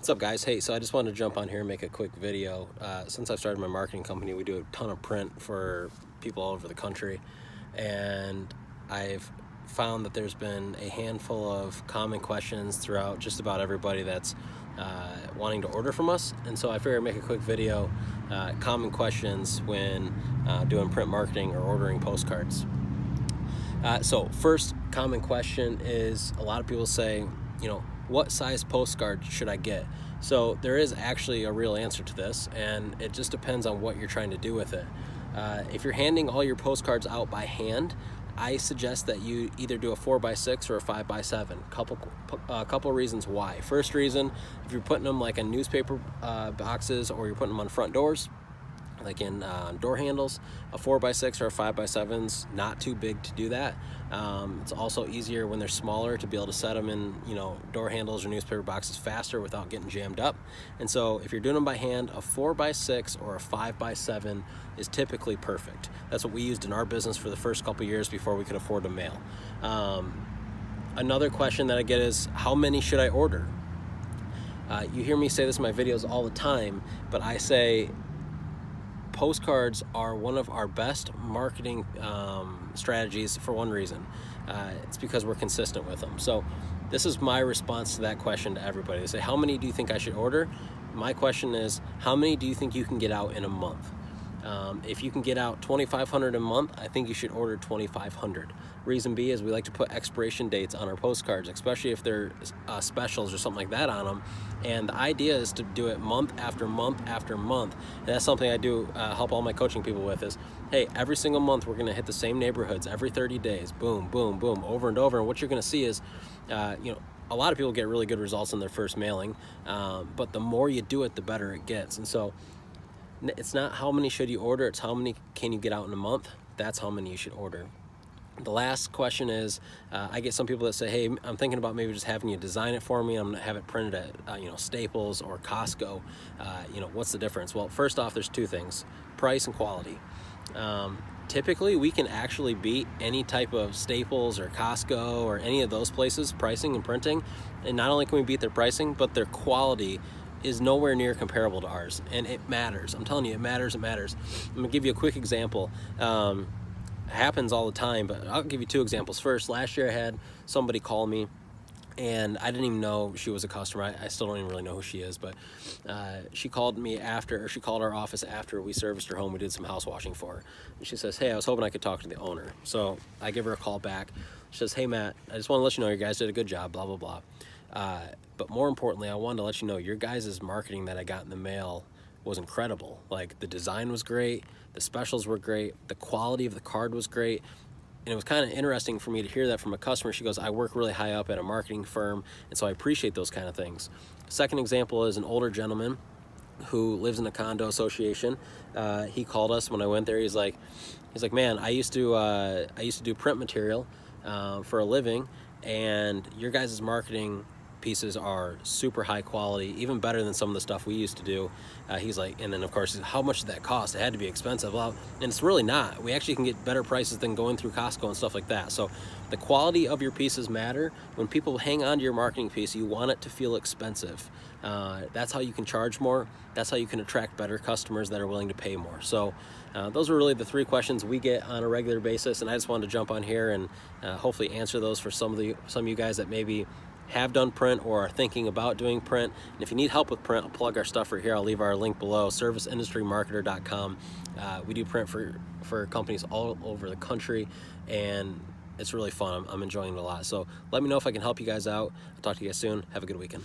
What's up, guys? Hey, so I just wanted to jump on here and make a quick video. Since I've started my marketing company, we do a ton of print for people all over the country, and I've found that there's been a handful of common questions throughout just about everybody that's wanting to order from us. And so I figured I'd make a quick video, common questions when doing print marketing or ordering postcards. So first common question is, a lot of people say, what size postcard should I get? So there is actually a real answer to this, and it just depends on what you're trying to do with it. If you're handing all your postcards out by hand, I suggest that you either do a 4x6 or a 5x7. Couple reasons why. First reason, if you're putting them like in newspaper boxes, or you're putting them on front doors, like in door handles, a 4x6 or a 5x7's not too big to do that. It's also easier when they're smaller to be able to set them in door handles or newspaper boxes faster without getting jammed up. And so if you're doing them by hand, a 4x6 or a 5x7 is typically perfect. That's what we used in our business for the first couple years before we could afford to mail. Another question that I get is, how many should I order? You hear me say this in my videos all the time, but I say postcards are one of our best marketing strategies for one reason. It's because we're consistent with them. So this is my response to that question to everybody. They say, how many do you think I should order? My question is, how many do you think you can get out in a month? If you can get out 2,500 a month, I think you should order 2,500. Reason B is we like to put expiration dates on our postcards, especially if they're specials or something like that on them. And the idea is to do it month after month after month. And that's something I do help all my coaching people with is, hey, every single month we're going to hit the same neighborhoods every 30 days. Boom, boom, boom, over and over. And what you're going to see is, a lot of people get really good results in their first mailing, but the more you do it, the better it gets. And so it's not how many should you order, it's how many can you get out in a month. That's how many you should order. The last question is, I get some people that say, hey, I'm thinking about maybe just having you design it for me. I'm gonna have it printed at Staples or Costco. What's the difference? Well, first off, there's two things: price and quality. Typically we can actually beat any type of Staples or Costco or any of those places pricing and printing. And not only can we beat their pricing, but their quality is nowhere near comparable to ours, and it matters. I'm telling you, it matters. I'm gonna give you a quick example. Happens all the time, but I'll give you two examples. First, last year I had somebody call me, and I didn't even know she was a customer. I still don't even really know who she is, but she called me she called our office after we serviced her home. We did some house washing for her, and she says, hey, I was hoping I could talk to the owner. So I give her a call back. She says, hey Matt, I just want to let you know you guys did a good job, blah blah blah. But more importantly, I wanted to let you know your guys' marketing that I got in the mail was incredible. Like, the design was great, the specials were great, the quality of the card was great. And it was kind of interesting for me to hear that from a customer. She goes, I work really high up at a marketing firm, and so I appreciate those kind of things. Second example is an older gentleman who lives in a condo association. He called us when I went there. He's like, man, I used to do print material for a living, and your guys' marketing pieces are super high quality, even better than some of the stuff we used to do. He's like, and then of course, how much did that cost? It had to be expensive. Well, and it's really not. We actually can get better prices than going through Costco and stuff like that. So the quality of your pieces matter. When people hang on to your marketing piece, you want it to feel expensive. That's how you can charge more. That's how you can attract better customers that are willing to pay more. So those are really the three questions we get on a regular basis, and I just wanted to jump on here and hopefully answer those for some of you guys that maybe have done print or are thinking about doing print. And if you need help with print, I'll plug our stuff right here. I'll leave our link below, serviceindustrymarketer.com. We do print for companies all over the country, and it's really fun. I'm enjoying it a lot. So let me know if I can help you guys out. I'll talk to you guys soon. Have a good weekend.